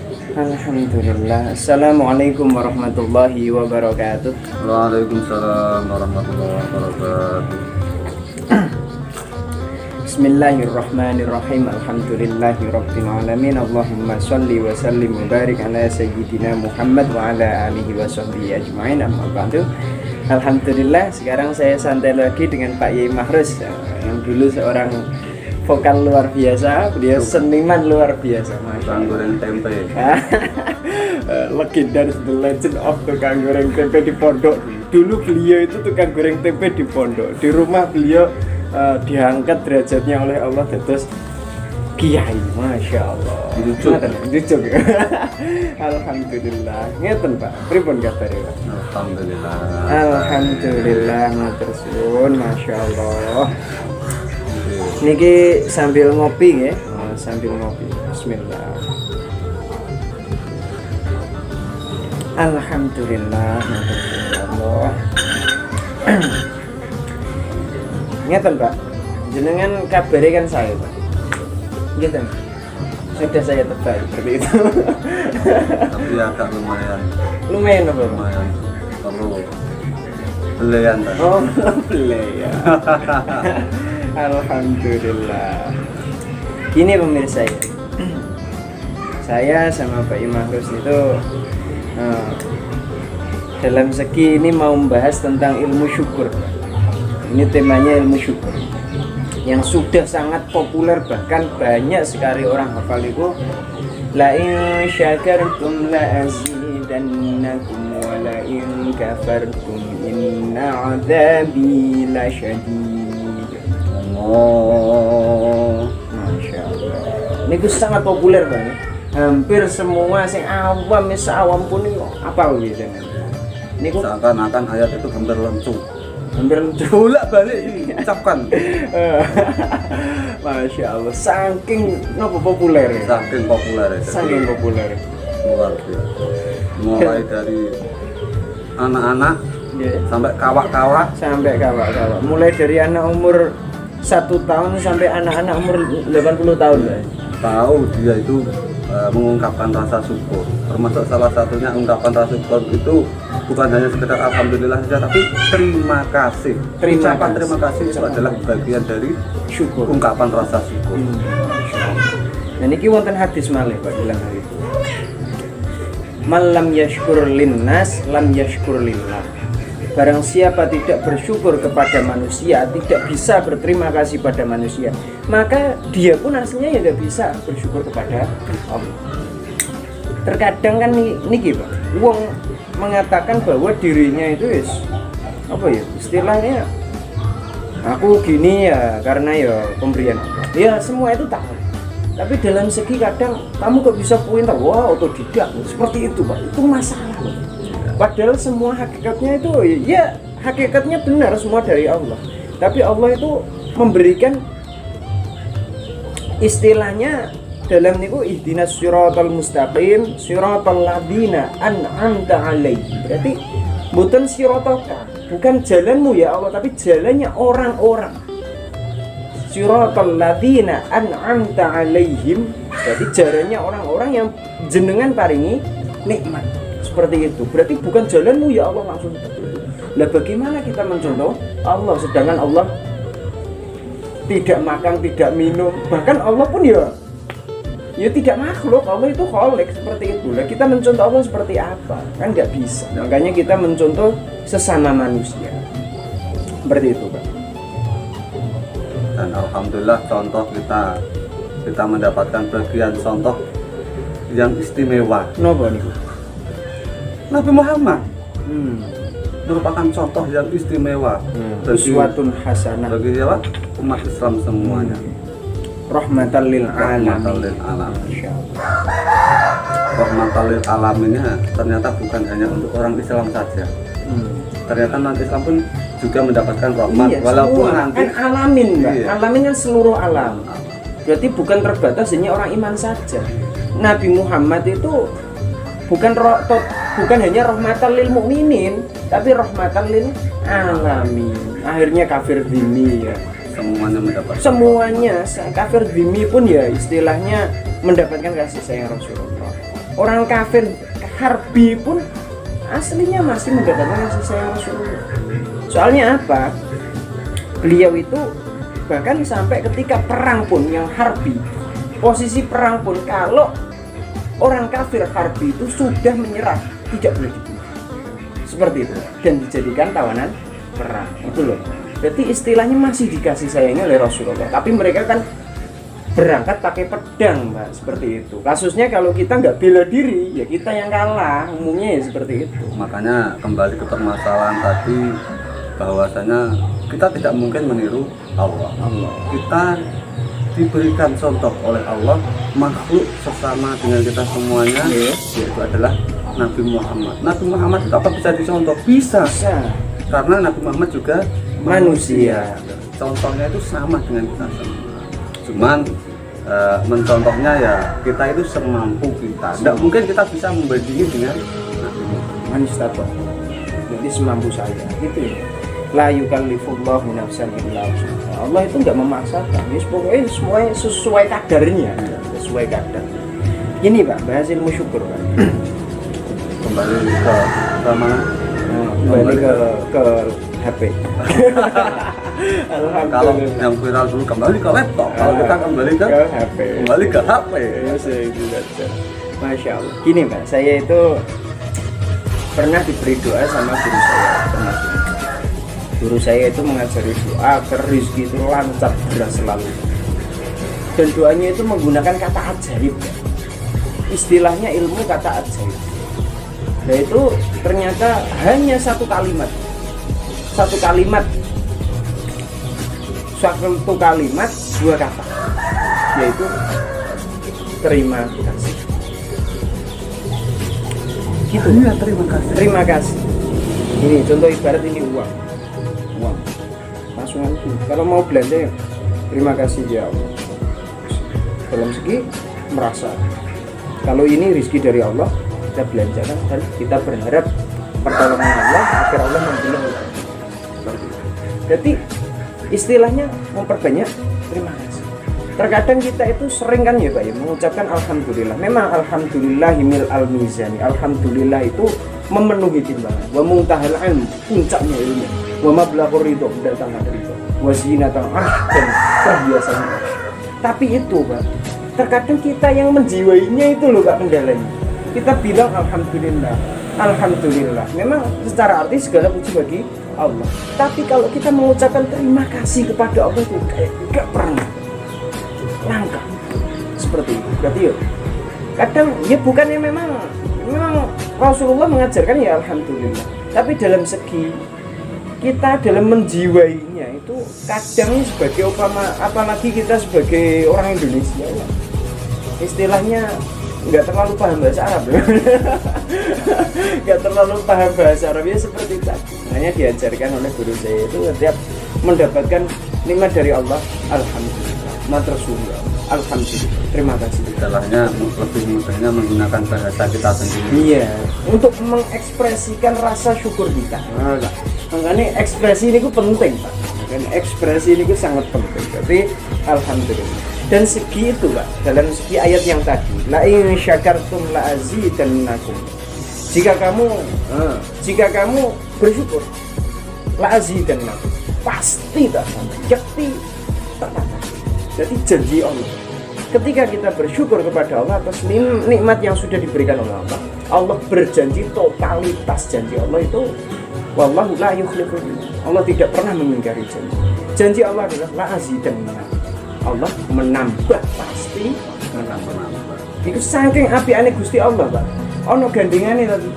Alhamdulillah. Assalamualaikum warahmatullahi wabarakatuh. Waalaikumsalam warahmatullahi wabarakatuh. Bismillahirrahmanirrahim. Alhamdulillahi rabbil alamin. Allahumma shalli wa sallim wa barik ala sayyidina Muhammad wa ala alihi wa sahbihi ajma'in. Amma ba'du. Alhamdulillah, sekarang saya santai lagi dengan Pak Yai Mahrus yang dulu seorang vokal luar biasa, beliau seniman luar biasa, Tukang goreng tempe. Legendaris, the legend of tukang goreng tempe di pondok. Dulu beliau itu tukang goreng tempe di pondok. Di rumah beliau diangkat derajatnya oleh Allah terus kiai, masya Allah. Jujur. Alhamdulillah. Ngeten Pak, pripun kabare Pak? Alhamdulillah. Alhamdulillah, matur suwun, masya Allah. Niki sambil ngopi ya, sambil ngopi. Bismillah. Alhamdulillah, matur suwun Allah. Ngeten Pak, jenengan kabare kan saya Pak. Gitu. Sudah saya tebak seperti itu. Tapi agak lumayan. Lumayan apa? Lumayan. Perlu belian Pak. Oh, belian. Alhamdulillah. Gini pemirsa ya. Saya sama Pak Imahrus itu dalam segi ini mau membahas tentang ilmu syukur. Ini temanya ilmu syukur yang sudah sangat populer, bahkan banyak sekali orang hafal itu. La in syakartum la azidannakum wa la in kafartum inna adzabi lasyadid. Oh, masya Allah. Ini sangat populer banget. Hampir semua sing awam, awam pun ini apa biasanya? Ini Seakan-akan ayat itu hampir lencu. hampir bolak balik ini. Ucapkan. Masya Allah, saking nopo populer ya? Saking populer ya. Saking populer. Luar biasa. Mulai dari anak-anak Yeah. sampai kawak-kawak. Sampai kawak-kawak. Mulai dari anak umur 1 tahun sampai anak-anak umur 80 tahun lah. Tahu dia itu mengungkapkan rasa syukur. Termasuk salah satunya ungkapan rasa syukur itu bukan hanya sekedar alhamdulillah saja, tapi terima kasih. Ucapan terima kasih itu adalah bagian dari Syukur. ungkapan rasa syukur. Dan ini wonten hadis malih Pak bilang hari itu. Man lam yashkur linnas lam yashkur lillah. Barang siapa tidak bersyukur kepada manusia, tidak bisa berterima kasih pada manusia, maka dia pun aslinya ya nggak bisa bersyukur kepada Allah. Terkadang kan niki Pak, wong mengatakan bahwa dirinya itu apa ya istilahnya, aku gini ya karena ya pemberian Allah. Ya semua itu tahu. Tapi dalam segi kadang kamu kok bisa pintar, wah otodidak, seperti itu Pak, itu masalah. Padahal semua hakikatnya itu ya hakikatnya benar semua dari Allah. Tapi Allah itu memberikan istilahnya dalam niku ihdinas siratal mustaqim siratal ladzina an'amta alaihim. Berarti bukan sirotaka, bukan jalanmu ya Allah, tapi jalannya orang-orang. Siratal ladzina an'amta alaihim, berarti jalannya orang-orang yang jenengan paringi nikmat. Seperti itu, berarti bukan jalanmu ya Allah langsung seperti itu. Lah bagaimana kita mencontoh Allah sedangkan Allah tidak makan, tidak minum, bahkan Allah pun ya tidak makhluk, Allah itu khalik seperti itu. Lah kita mencontoh Allah seperti apa? Kan nggak bisa. Makanya kita mencontoh sesama manusia. Seperti itu, Pak. Dan alhamdulillah contoh kita mendapatkan bagian contoh yang istimewa. Napa niku? Nabi Muhammad merupakan contoh yang istimewa Uswatun hasanah bagi siapa? Umat Islam semuanya. Rahmatan lil Rahmatan alamin. lil alamin. Insyaallah. Rahmatan lil alaminnya ternyata bukan hanya untuk orang Islam saja. Ternyata umat Islam pun juga mendapatkan rahmat, Iya, walaupun semua. nanti Kan alamin, Mbak. Iya. Alamin kan seluruh alam. Berarti bukan terbatas hanya orang iman saja. Nabi Muhammad itu bukan hanya rahmatan lil mukminin, tapi rahmatan lil alamin. Akhirnya kafir dhimmi ya. semuanya mendapatkan Semuanya kafir dhimmi pun ya istilahnya mendapatkan kasih sayang Rasulullah. Orang kafir harbi pun aslinya masih mendapatkan kasih sayang Rasulullah. Soalnya apa? Beliau itu bahkan sampai ketika perang pun yang harbi, posisi perang pun kalau orang kafir harbi itu sudah menyerah, tidak boleh dibunuh. Seperti itu, dan dijadikan tawanan perang. Itu loh. Jadi istilahnya masih dikasih sayangnya oleh Rasulullah. Tapi mereka kan berangkat pakai pedang, Mbak, seperti itu. Kasusnya kalau kita nggak bela diri, ya kita yang kalah. Umumnya ya seperti itu. Makanya kembali ke permasalahan tadi, bahwasanya kita tidak mungkin meniru Allah. Kita diberikan contoh oleh Allah, makhluk sesama dengan kita semuanya, yaitu adalah Nabi Muhammad. Nabi Muhammad itu apa bisa dicontoh? Bisa. Karena Nabi Muhammad juga manusia. Contohnya itu sama dengan kita semua. Cuman mencontohnya ya kita itu semampu kita. Tidak mungkin kita bisa membandingin dengan Nabi Muhammad. Manistata. Jadi semampu saya. Gitu ya. La yukallifullahu nafsan illa wus'aha. Allah itu enggak memaksakan. Ya pokoknya semuanya sesuai kadarnya, sesuai kadar. Ini Pak, bahas ilmu syukur Pak. Kembali ke mana? Kembali ke HP. Kalau yang viral dulu kembali ke laptop, kalau kita kembali ke HP. Kembali ke HP. Masya Allah. Gini Pak, saya itu pernah diberi doa sama guru saya, termasuk guru saya itu mengajari doa agar rezeki itu lancar beras selalu, dan doanya itu menggunakan kata ajaib. Istilahnya ilmu kata ajaib. Nah itu ternyata hanya satu kalimat, dua kata, yaitu terima kasih. Gitu. Iya, terima kasih. Terima kasih. Ini contoh ibarat ini uang. Langsung aja. Kalau mau belanja ya, terima kasih ya Allah. Dalam segi merasa. Kalau ini rezeki dari Allah, kita belanjakan dan kita berharap pertolongan Allah agar Allah memberi. Jadi istilahnya memperbanyak terima kasih. Terkadang kita itu sering kan ya Pak ya mengucapkan alhamdulillah. Memang alhamdulillahimil al-mizani. Alhamdulillah itu memenuhi timbangan. Wa muntahal ilm, puncaknya ilmu. Wa mablaghur ridho, datangkan ridho. Wa zinatan dan perhiasannya. Tapi itu Pak, terkadang kita yang menjiwainya itu loh Pak kendalanya. Kita bilang alhamdulillah. Memang secara arti segala puji bagi Allah. Tapi kalau kita mengucapkan terima kasih kepada Allah itu kayak gak pernah. Langka seperti itu. Berarti ya kadang ya bukannya memang Rasulullah mengajarkan ya alhamdulillah, tapi dalam segi kita dalam menjiwainya itu kadang sebagai apalagi kita sebagai orang Indonesia ya, istilahnya nggak terlalu paham bahasa Arab ya. Nggak terlalu paham bahasa Arab ya seperti itu. Hanya diajarkan oleh guru saya itu setiap mendapatkan nikmat dari Allah alhamdulillah. Matrasulillah, alhamdulillah, terima kasih. Istilahnya lebih mudahnya menggunakan bahasa kita sendiri. Iya, untuk mengekspresikan rasa syukur kita. Makanya ekspresi ini penting Pak. Makanya ekspresi ini sangat penting. Tapi alhamdulillah. Dan segi itu Pak, dalam segi ayat yang tadi, la in syakartum la azidannakum. Jika kamu bersyukur, la azidannakum. Pasti tak sampai. Yakti tak sampai. Jadi janji Allah. Ketika kita bersyukur kepada Allah atas nikmat yang sudah diberikan oleh Allah, Allah berjanji totalitas janji Allah itu wallahu la yukhliful mi'ad. Allah tidak pernah mengingkari janji. Janji Allah adalah la azidanna. Allah menambah, pasti menambah. Itu saking apiane Gusti Allah, Pak. Ono gandengane tadi.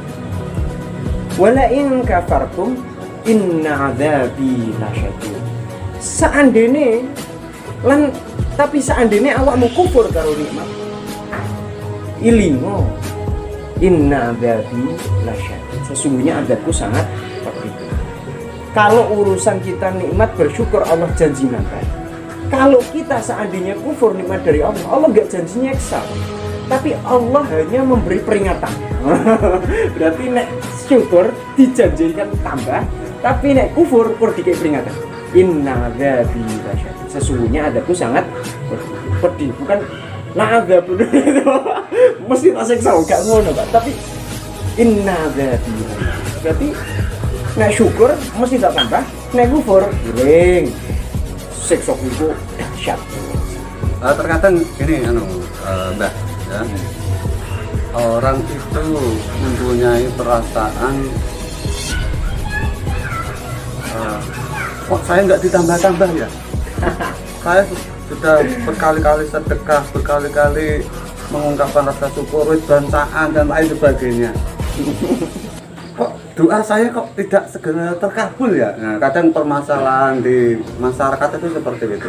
Wala in kafartum inna adzabi lasyadid. Tapi seandainya awakmu kufur karo nikmat, ilingo inna adzabi lasyadid. Sesungguhnya adabku sangat pedih. Kalau urusan kita nikmat bersyukur Allah janji nanti. Kalau kita seandainya kufur nikmat dari Allah, Allah enggak janji nyeksa. Tapi Allah hanya memberi peringatan. Berarti nek syukur dijanjikan tambah, tapi nek kufur dikei peringatan. Inna adzabi lasyadid. Sesungguhnya adabku sangat pedih. Bukan la adzabun. mesti tak siksa gak ngono Pak, tapi inna dzati. Berarti nek syukur mesti tak tambah, nek kufur giring. Siksa itu dahsyat. Terkadang ini Mbah ya. Orang itu mempunyai perasaan kok saya nggak ditambah-tambah ya. Saya sudah berkali-kali sedekah, berkali-kali mengungkapkan rasa syukur, bancaan dan lain sebagainya. Kok doa saya kok tidak segera terkabul ya? Nah, kadang permasalahan di masyarakat itu seperti itu.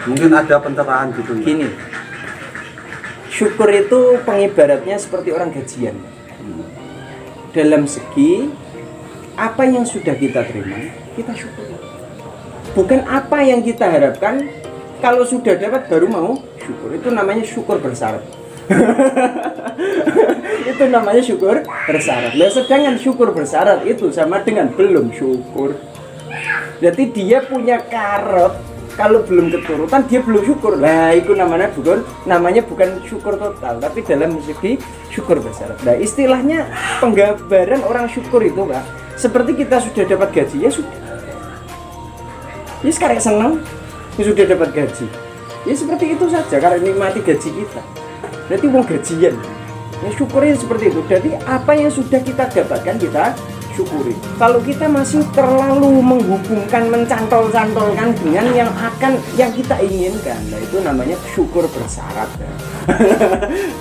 Mungkin ada pencerahan gitu. Gini, syukur itu pengibaratnya seperti orang gajian. Dalam segi apa yang sudah kita terima, kita syukur. Bukan apa yang kita harapkan, kalau sudah dapat baru mau syukur. Itu namanya syukur bersyarat. Itu namanya syukur bersyarat. Nah, sedangkan syukur bersyarat itu sama dengan belum syukur. Jadi dia punya karep, kalau belum keturutan dia belum syukur. Nah, itu namanya bukan syukur total, tapi dalam segi syukur bersyarat. Nah, istilahnya penggambaran orang syukur itu, Pak, seperti kita sudah dapat gaji, ya sudah. Ya sekarang senang, ya sudah dapat gaji. Ya seperti itu saja, karena nikmati gaji kita. Berarti mau gajian. Ya syukurnya seperti itu. Jadi apa yang sudah kita dapatkan kita syukuri. Kalau kita masih terlalu menghubungkan, mencantol-cantolkan dengan yang kita inginkan, nah itu namanya syukur bersyarat. Ya.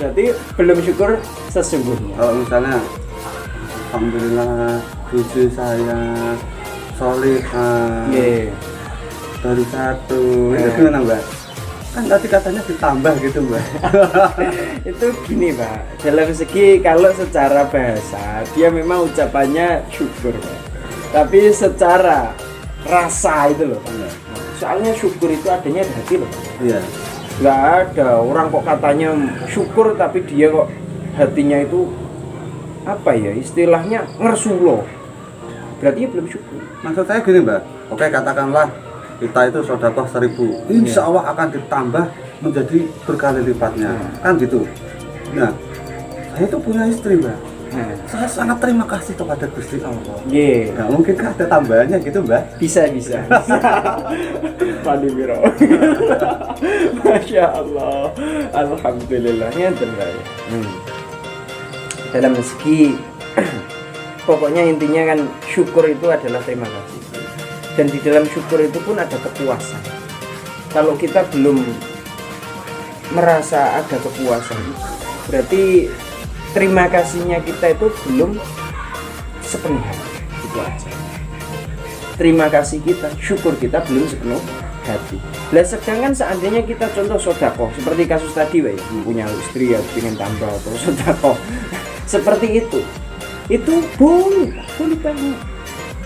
Berarti belum syukur sesungguhnya. Kalau misalnya, alhamdulillah cucu saya solihah, baru satu, itu gimana Mbak? Kan tadi katanya ditambah gitu Mbak. Itu gini Pak, dalam segi kalau secara bahasa dia memang ucapannya syukur Pak. Tapi secara rasa itu loh Pak. Soalnya syukur itu adanya di hati loh Pak. Iya. Nggak ada orang kok katanya syukur tapi dia kok hatinya itu apa ya, istilahnya ngersulo. Berarti dia belum syukur. Maksud saya gini Mbak, oke katakanlah kita itu sedekah 1000, insya Allah akan ditambah menjadi berkali lipatnya, kan gitu. Nah, saya itu punya istri Mbak, saya sangat terima kasih kepada Gusti Allah. Nah, mungkinkah ada tambahannya gitu Mbak? Bisa. Padi biro. Masya Allah, alhamdulillahnya terbaik. Dalam segi pokoknya intinya kan syukur itu adalah terima kasih. Dan di dalam syukur itu pun ada kepuasan. Kalau kita belum merasa ada kepuasan, berarti terima kasihnya kita itu belum sepenuh hati. Itu aja. Terima kasih kita, syukur kita belum sepenuh hati. Lah sedangkan seandainya kita contoh sedekah, seperti kasus tadi, punya istri ya ingin tambah atau sedekah, seperti itu boleh banget.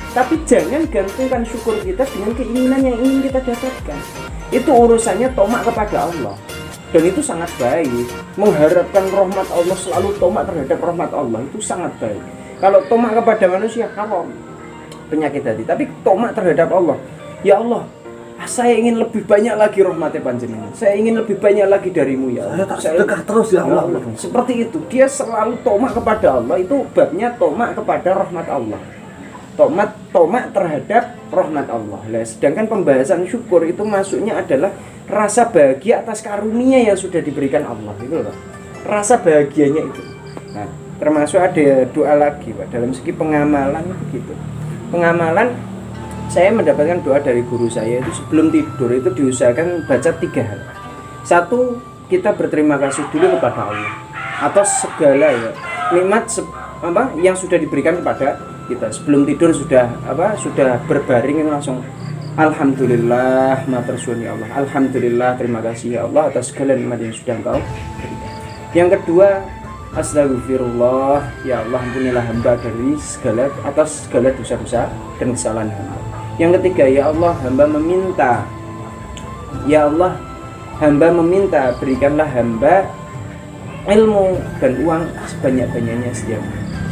Tapi jangan gantungkan syukur kita dengan keinginan yang ingin kita dapatkan. Itu urusannya tomak kepada Allah. Dan itu sangat baik. Mengharapkan rahmat Allah, selalu tomak terhadap rahmat Allah, itu sangat baik. Kalau tomak kepada manusia haram, penyakit hati. Tapi tomak terhadap Allah, ya Allah, saya ingin lebih banyak lagi rahmatnya panjenengan. Saya ingin lebih banyak lagi darimu ya Allah. Saya sedekah terus ya Allah. Seperti itu. Dia selalu tomak kepada Allah. Itu babnya tomak kepada rahmat Allah. Tomak terhadap rahmat Allah. Nah, sedangkan pembahasan syukur itu masuknya adalah rasa bahagia atas karunia yang sudah diberikan Allah, itu loh. Rasa bahagianya itu. Nah, termasuk ada doa lagi Pak, dalam segi pengamalan itu gitu. Pengamalan, saya mendapatkan doa dari guru saya itu sebelum tidur itu diusahakan baca 3 hal. 1, kita berterima kasih dulu kepada Allah atas segala ya nikmat yang sudah diberikan kepada kita. Sebelum tidur sudah berbaring langsung alhamdulillah matur suwun ya Allah, alhamdulillah terima kasih ya Allah atas segala nikmat yang sudah Engkau berikan. Yang kedua, astagfirullah ya Allah, ampunilah hamba dari atas segala dosa-dosa dan kesalahan hamba. Yang ketiga, ya Allah, hamba meminta berikanlah hamba ilmu dan uang sebanyak-banyaknya setiap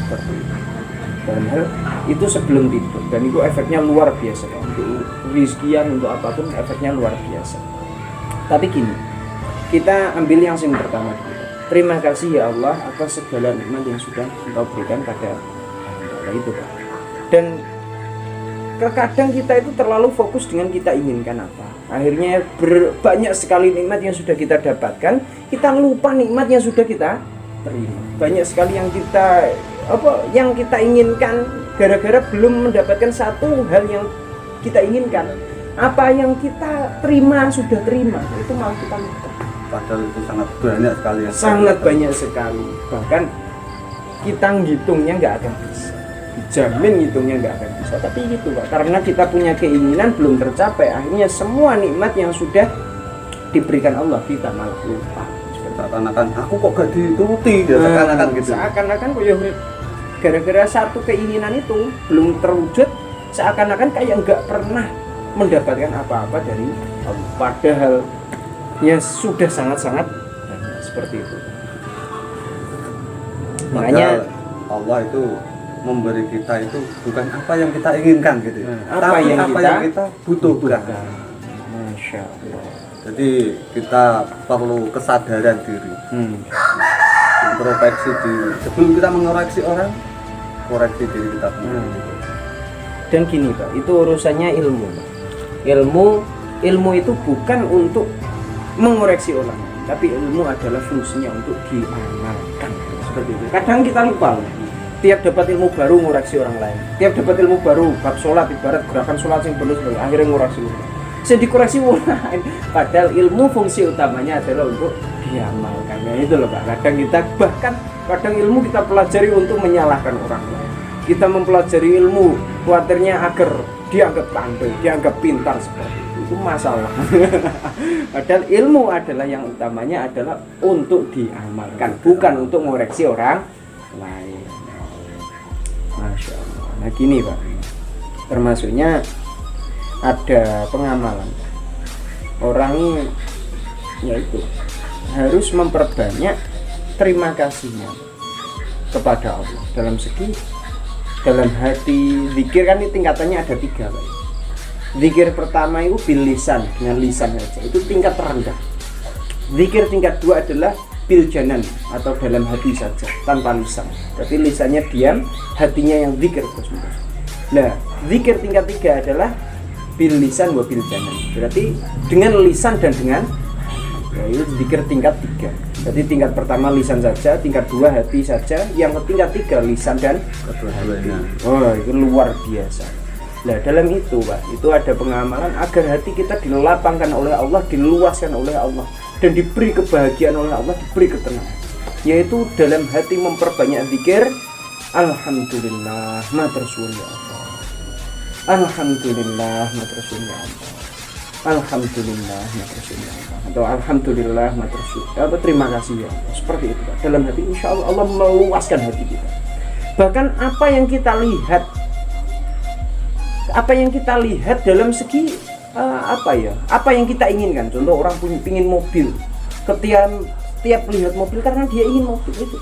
seperti itu. Dalam hal itu sebelum tidur, dan itu efeknya luar biasa untuk rizkian, untuk apapun efeknya luar biasa. Tapi gini, kita ambil yang pertama dulu. Terima kasih ya Allah atas segala nikmat yang sudah Engkau berikan pada hamba itu, Pak. Dan terkadang kita itu terlalu fokus dengan kita inginkan apa. Akhirnya banyak sekali nikmat yang sudah kita dapatkan, kita lupa nikmat yang sudah kita terima. Banyak sekali yang kita inginkan gara-gara belum mendapatkan satu hal yang kita inginkan. Apa yang kita terima sudah terima, itu malah kita lupa. Padahal itu sangat banyak sekali ya. Sangat banyak sekali. Bahkan kita ngitungnya nggak akan bisa. Dijamin ngitungnya nggak akan bisa. Tapi gitu Pak, karena kita punya keinginan belum tercapai, akhirnya semua nikmat yang sudah diberikan Allah kita malah lupa. Seakan-akan aku kok gak dituruti ya, seakan-akan gitu. Seakan-akan kok ya gara-gara satu keinginan itu belum terwujud, seakan-akan kayak nggak pernah mendapatkan apa-apa dari Allah. Padahal ya sudah sangat-sangat banyak seperti itu. Makanya Allah itu memberi kita itu bukan apa yang kita inginkan gitu, tapi apa yang kita butuhkan. Masya Allah. Jadi kita perlu kesadaran diri, introspeksi diri. Sebelum kita mengoreksi orang, koreksi diri kita sendiri. Dan gini Pak, itu urusannya ilmu. Ilmu itu bukan untuk mengoreksi orang, tapi ilmu adalah fungsinya untuk diamalkan. Seperti itu. Kadang kita lupa. Tiap dapat ilmu baru ngoreksi orang lain. Tiap dapat ilmu baru bab sholat, ibarat gerakan sholat yang belum akhirnya ngoreksi orang lain. Saya dikoreksi orang lain. Padahal ilmu fungsi utamanya adalah untuk diamalkan. Nah, itu loh Pak. Kadang ilmu kita pelajari untuk menyalahkan orang lain. Kita mempelajari ilmu khawatirnya agar dianggap pandai, dianggap pintar seperti itu masalah. Padahal ilmu adalah yang utamanya adalah untuk diamalkan, bukan untuk mengoreksi orang lain. Masya Allah. Nah gini Pak, termasuknya ada pengamalan orang yaitu harus memperbanyak terima kasihnya kepada Allah dalam hati. Zikir kan ini tingkatannya ada 3 Pak. Zikir pertama itu bil lisan, dengan lisan saja, itu tingkat terendah. Zikir tingkat 2 adalah bil janan atau dalam hati saja tanpa lisan. Berarti lisannya diam, hatinya yang zikir terus-menerus. Nah, zikir tingkat 3 adalah bil lisan wa bil janan. Berarti dengan lisan dan dengan itu zikir tingkat 3. Jadi tingkat pertama lisan saja, tingkat 2 hati saja, yang tingkat 3 lisan dan kedua-duanya. Oh, itu luar biasa. Nah, dalam itu Pak, itu ada pengamalan agar hati kita dilapangkan oleh Allah, diluaskan oleh Allah, dan diberi kebahagiaan oleh Allah, diberi ketenangan. Yaitu dalam hati memperbanyak zikir, alhamdulillah matersun ya Allah. Alhamdulillah matersun ya Allah. Alhamdulillah matersun ya Allah. Atau alhamdulillah matersun. Atau terima kasih ya Allah. Seperti itu Pak. Dalam hati insya Allah Allah meluaskan hati kita. Bahkan apa yang kita lihat dalam segi apa yang kita inginkan. Contoh orang pingin mobil, tiap lihat mobil karena dia ingin mobil itu.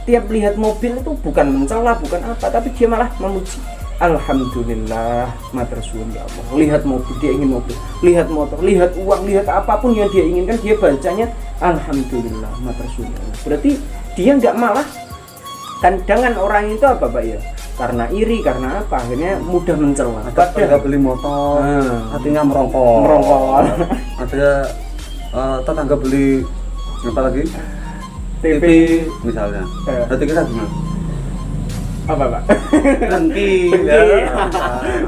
Tiap lihat mobil itu bukan mencela, bukan apa, tapi dia malah memuji. Alhamdulillah matersun ya Allah. Lihat mobil, dia ingin mobil. Lihat motor, lihat uang, lihat apapun yang dia inginkan, dia bacanya alhamdulillah matersun ya Allah. Berarti dia nggak malah. Kandangan orang itu apa Pak ya? Karena iri, karena apa? Akhirnya mudah mencela. Ada beli motor, hatinya merongkol. Ada tetangga beli apa lagi? TV misalnya. Berarti kita gimana? Apa Pak? Dengki.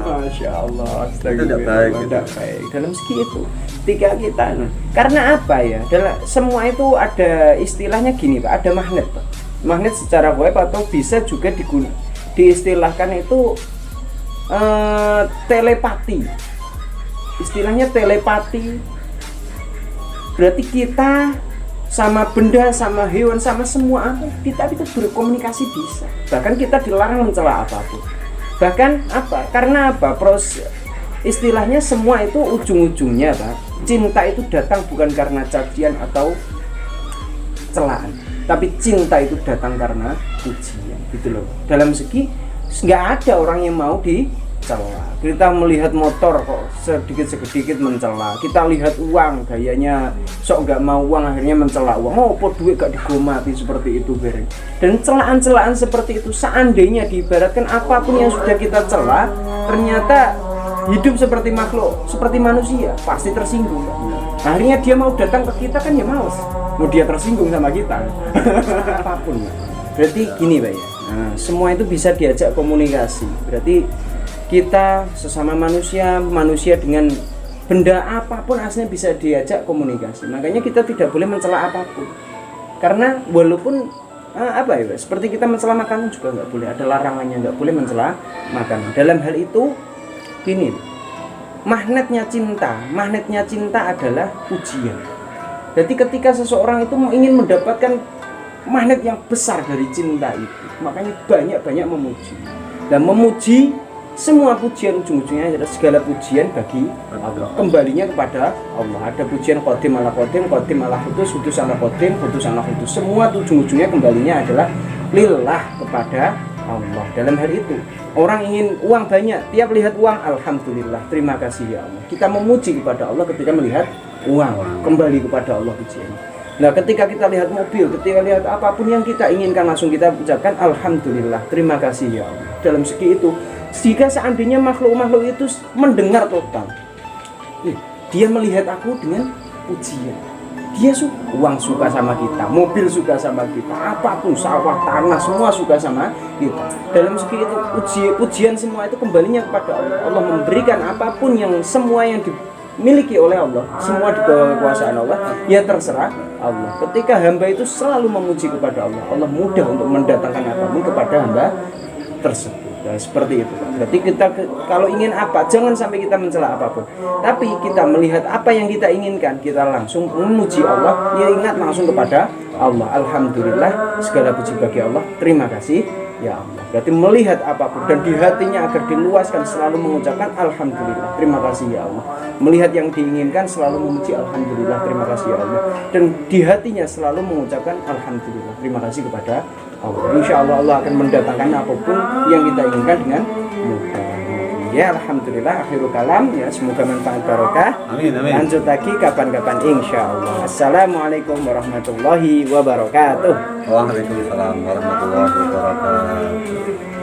Masya Allah. Itu tidak baik. Tidak baik. Dalam segi itu tiga kita. Karena apa ya? Semua itu ada istilahnya gini Pak. Ada magnet Pak. Magnet secara web atau bisa juga diistilahkan itu telepati. Istilahnya telepati. Berarti kita sama benda, sama hewan, sama semua kita itu berkomunikasi bisa. Bahkan kita dilarang mencela apapun. Bahkan apa? Karena apa? Istilahnya semua itu ujung-ujungnya Pak. Cinta itu datang bukan karena cacian atau celaan, tapi cinta itu datang karena pujian, gitu loh. Dalam segi nggak ada orang yang mau mencela. Kita melihat motor kok sedikit mencela. Kita lihat uang, gayanya sok nggak mau uang, akhirnya mencela uang. Oh, pot duit gak digomati, seperti itu bareng. Dan celaan-celaan seperti itu seandainya diibaratkan apapun yang sudah kita cela, ternyata hidup seperti makhluk, seperti manusia, pasti tersinggung. Akhirnya dia mau datang ke kita kan ya males. Mau dia tersinggung sama kita. Apapun. Berarti gini Pak ya. Nah, semua itu bisa diajak komunikasi. Berarti kita sesama manusia dengan benda apapun aslinya bisa diajak komunikasi. Makanya kita tidak boleh mencela apapun. Karena walaupun seperti kita mencela makanan juga nggak boleh, ada larangannya, nggak boleh mencela makanan. Dalam hal itu gini, magnetnya cinta adalah ujian. Jadi ketika seseorang itu ingin mendapatkan magnet yang besar dari cinta itu, makanya banyak memuji. Dan memuji, semua pujian ujung-ujungnya adalah segala pujian bagi Allah, kembalinya kepada Allah. Ada pujian qadim ala qadim, qadim ala hudus, hudus ala qadim, hudus ala hudus. Semua ujung-ujungnya kembalinya adalah lillah, kepada Allah. Dalam hal itu, orang ingin uang banyak, tiap lihat uang, alhamdulillah, terima kasih ya Allah. Kita memuji kepada Allah ketika melihat uang, kembali kepada Allah pujian. Nah, ketika kita lihat mobil, ketika lihat apapun yang kita inginkan, langsung kita ucapkan alhamdulillah, terima kasih ya Allah. Dalam segi itu, jika seandainya makhluk-makhluk itu mendengar total, dia melihat aku dengan pujian. Dia uang suka sama kita, mobil suka sama kita, apapun, sawah, tanah, semua suka sama kita. Dalam segi itu, pujian semua itu kembalinya kepada Allah. Allah memberikan apapun yang semua yang dimiliki oleh Allah, semua di bawah kekuasaan Allah, ya terserah Allah. Ketika hamba itu selalu memuji kepada Allah, Allah mudah untuk mendatangkan apapun kepada hamba tersebut. Nah, seperti itu. Berarti kita kalau ingin apa, jangan sampai kita mencela apapun. Tapi kita melihat apa yang kita inginkan, kita langsung memuji Allah, ya ingat langsung kepada Allah. Alhamdulillah, segala puji bagi Allah. Terima kasih ya Allah. Berarti melihat apapun dan di hatinya agar diluaskan, selalu mengucapkan alhamdulillah, terima kasih ya Allah. Melihat yang diinginkan, selalu memuji alhamdulillah, terima kasih ya Allah. Dan di hatinya selalu mengucapkan alhamdulillah, terima kasih kepada Allah. Insya Allah Allah akan mendatangkan apapun yang kita inginkan dengan mudah. Ya alhamdulillah, akhirul kalam ya, semoga manfaat barokah. Amin, amin. Lanjut lagi kapan-kapan insya Allah. Assalamualaikum warahmatullahi wabarakatuh. Waalaikumsalam warahmatullahi wabarakatuh.